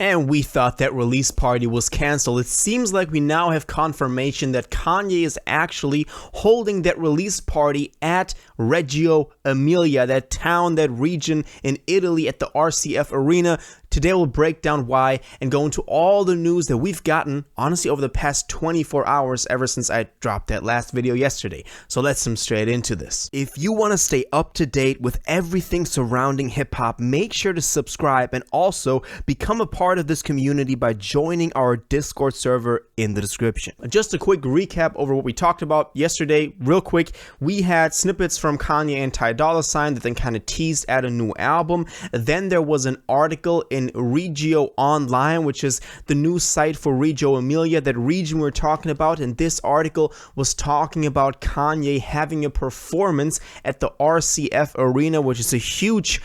And we thought that release party was canceled. It seems like we now have confirmation that Kanye is actually holding that release party at Reggio Emilia, that town, that region in Italy, at the RCF Arena. Today we'll break down why and go into all the news that we've gotten, honestly, over the past 24 hours ever since I dropped that last video yesterday. So let's jump straight into this. If you want to stay up to date with everything surrounding hip-hop, make sure to subscribe and also become a part of this community by joining our Discord server in the description. Just a quick recap over what we talked about yesterday. Real quick, we had snippets from Kanye and Ty Dolla $ign that then kind of teased at a new album. Then there was an article in Reggio Online, which is the news site for Reggio Emilia, that region we're talking about, and this article was talking about Kanye having a performance at the RCF Arena, which is a huge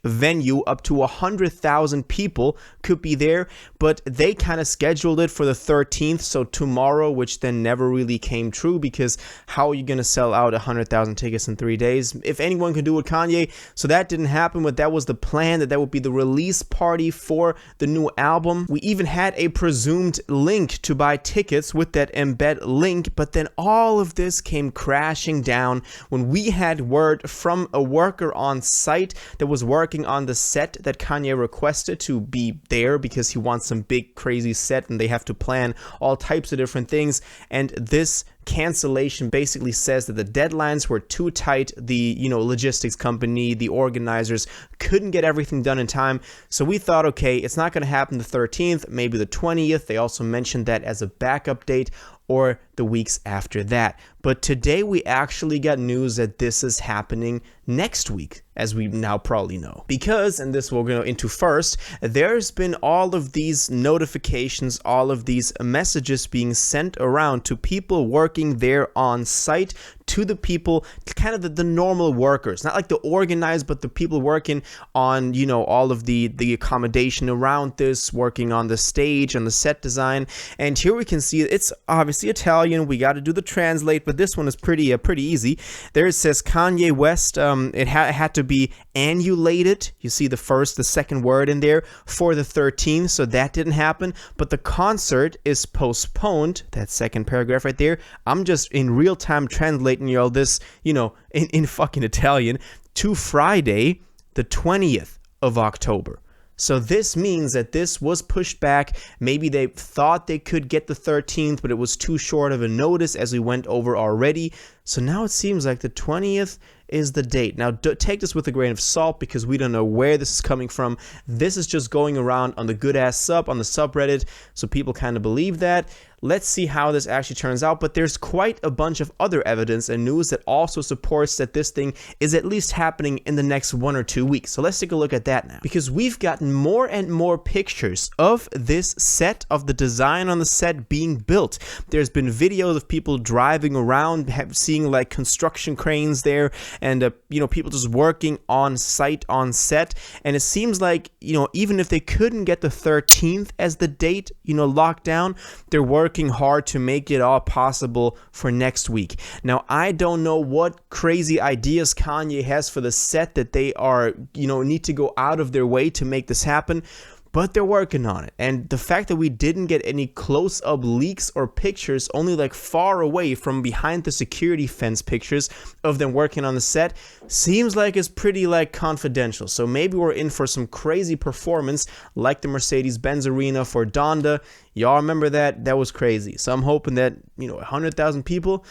venue. Up to 100,000 people could be there, but they kind of scheduled it for the 13th, so tomorrow, which then never really came true, because how are you going to sell out 100,000 tickets in 3 days? If anyone could do it, Kanye. So that didn't happen, but that was the plan, that would be the release party for the new album. We even had a presumed link to buy tickets with that embed link, but then all of this came crashing down when we had word from a worker on site that was working on the set that Kanye requested to be there, because he wants some big crazy set and they have to plan all types of different things. And this cancellation basically says that the deadlines were too tight. The logistics company, the organizers, couldn't get everything done in time. So we thought, okay, it's not going to happen the 13th, maybe the 20th. They also mentioned that as a backup date, or the weeks after that. But today we actually got news that this is happening next week, as we now probably know. Because, and this we'll go into first, there's been all of these notifications, all of these messages being sent around to people working there on site, to the people, kind of the normal workers, not like the organized, but the people working on, all of the accommodation around this, working on the stage, on the set design. And here we can see it's obviously Italian. We got to do the translate, but this one is pretty easy. There it says Kanye West. It had to be annulated. You see the second word in there for the 13th, so that didn't happen. But the concert is postponed. That second paragraph right there. I'm just in real time translating y'all this, in fucking Italian, to Friday, the 20th of October. So this means that this was pushed back. Maybe they thought they could get the 13th, but it was too short of a notice, as we went over already. So now it seems like the 20th is the date. Now, take this with a grain of salt, because we don't know where this is coming from. This is just going around on the good ass sub, on the subreddit, so people kind of believe that. Let's see how this actually turns out, but there's quite a bunch of other evidence and news that also supports that this thing is at least happening in the next 1 or 2 weeks. So let's take a look at that now, because we've gotten more and more pictures of this set, of the design on the set being built. There's been videos of people driving around, seeing like construction cranes there, and people just working on site, on set. And it seems like, even if they couldn't get the 13th as the date, locked down, they're working hard to make it all possible for next week. Now, I don't know what crazy ideas Kanye has for the set that they are, need to go out of their way to make this happen, but they're working on it. And the fact that we didn't get any close-up leaks or pictures, only like far away from behind the security fence pictures of them working on the set, seems like it's pretty like confidential. So maybe we're in for some crazy performance like the Mercedes-Benz Arena for Donda. Y'all remember that? That was crazy. So I'm hoping that, 100,000 people,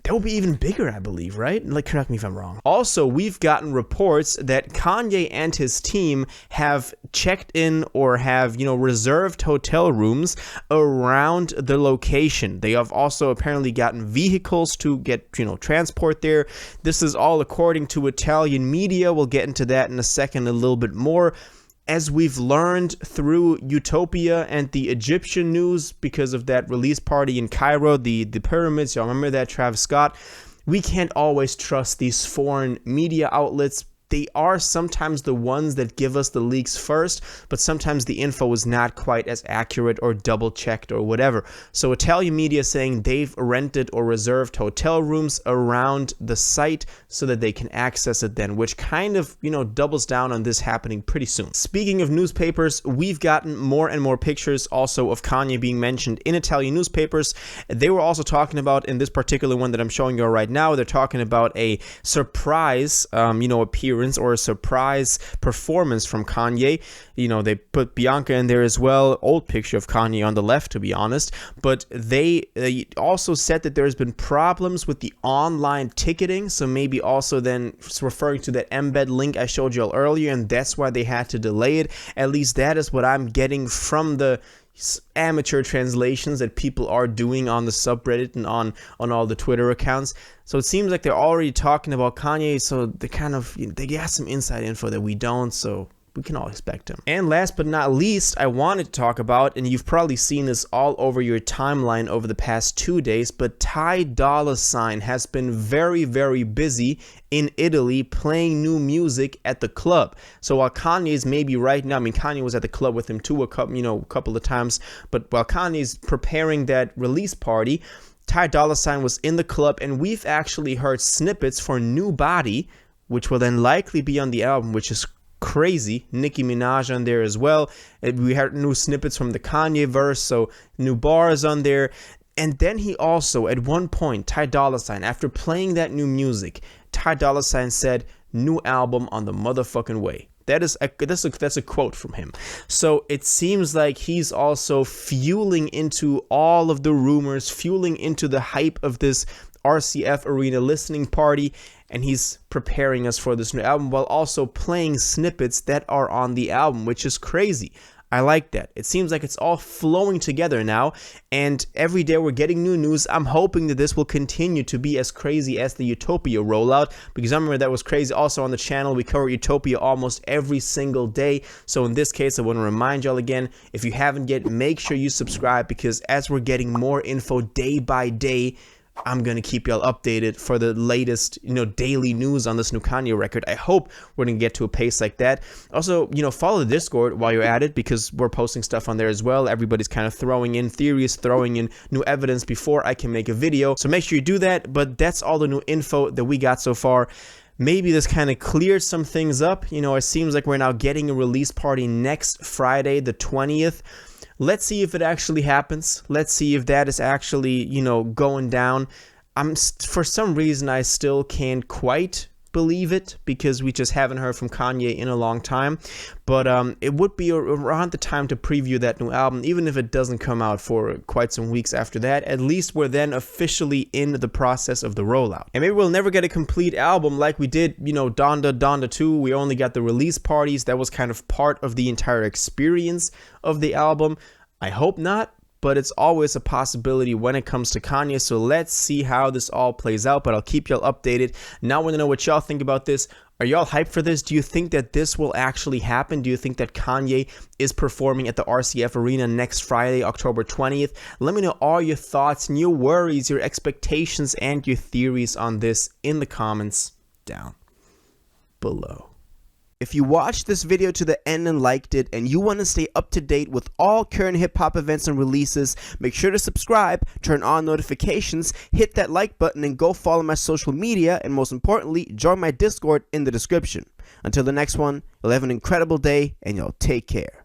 that will be even bigger, I believe, right? Like, correct me if I'm wrong. Also, we've gotten reports that Kanye and his team have checked in or have, reserved hotel rooms around the location. They have also apparently gotten vehicles to get, transport there. This is all according to Italian media. We'll get into that in a second a little bit more. As we've learned through Utopia and the Egyptian news, because of that release party in Cairo, the pyramids, y'all remember that, Travis Scott, we can't always trust these foreign media outlets they are sometimes the ones that give us the leaks first, but sometimes the info is not quite as accurate or double checked or whatever. So Italian media saying they've rented or reserved hotel rooms around the site so that they can access it then, which kind of, doubles down on this happening pretty soon. Speaking of newspapers, we've gotten more and more pictures also of Kanye being mentioned in Italian newspapers. They were also talking about, in this particular one that I'm showing you right now, they're talking about a surprise, appearance or a surprise performance from Kanye. They put Bianca in there as well, old picture of Kanye on the left, to be honest, but they also said that there's been problems with the online ticketing, so maybe also then referring to that embed link I showed you all earlier, and that's why they had to delay it. At least that is what I'm getting from the amateur translations that people are doing on the subreddit and on all the Twitter accounts. So it seems like they're already talking about Kanye, so they got some inside info that we don't, so we can all expect him. And last but not least, I wanted to talk about, and you've probably seen this all over your timeline over the past 2 days, but Ty Dolla $ign has been very, very busy in Italy playing new music at the club. So while Kanye's maybe right now, Kanye was at the club with him too a couple of times, but while Kanye's preparing that release party, Ty Dolla $ign was in the club, and we've actually heard snippets for New Body, which will then likely be on the album, which is crazy. Nicki Minaj on there as well. We had new snippets from the Kanye verse, so new bars on there. And then he also, at one point, Ty Dolla $ign, after playing that new music, Ty Dolla $ign said, "New album on the motherfucking way." That's a quote from him. So it seems like he's also fueling into all of the rumors, fueling into the hype of this RCF Arena listening party, and he's preparing us for this new album while also playing snippets that are on the album, which is crazy. I like that. It seems like it's all flowing together now, and every day we're getting new news. I'm hoping that this will continue to be as crazy as the Utopia rollout, because I remember that was crazy. Also on the channel, we cover Utopia almost every single day. So in this case, I want to remind y'all again, if you haven't yet, make sure you subscribe, because as we're getting more info day by day, I'm going to keep y'all updated for the latest, daily news on this new Kanye record. I hope we're going to get to a pace like that. Also, follow the Discord while you're at it, because we're posting stuff on there as well. Everybody's kind of throwing in theories, throwing in new evidence before I can make a video. So make sure you do that. But that's all the new info that we got so far. Maybe this kind of cleared some things up. It seems like we're now getting a release party next Friday, the 20th. Let's see if it actually happens. Let's see if that is actually, going down. For some reason, I still can't quite believe it, because we just haven't heard from Kanye in a long time. But it would be around the time to preview that new album, even if it doesn't come out for quite some weeks after that. At least we're then officially in the process of the rollout. And maybe we'll never get a complete album like we did, Donda 2. We only got the release parties. That was kind of part of the entire experience of the album. I hope not, but it's always a possibility when it comes to Kanye. So let's see how this all plays out, but I'll keep y'all updated. Now I want to know what y'all think about this. Are y'all hyped for this? Do you think that this will actually happen? Do you think that Kanye is performing at the RCF Arena next Friday, October 20th? Let me know all your thoughts and your worries, your expectations, and your theories on this in the comments down below. If you watched this video to the end and liked it, and you want to stay up to date with all current hip-hop events and releases, make sure to subscribe, turn on notifications, hit that like button, and go follow my social media, and most importantly, join my Discord in the description. Until the next one, you'll have an incredible day, and y'all take care.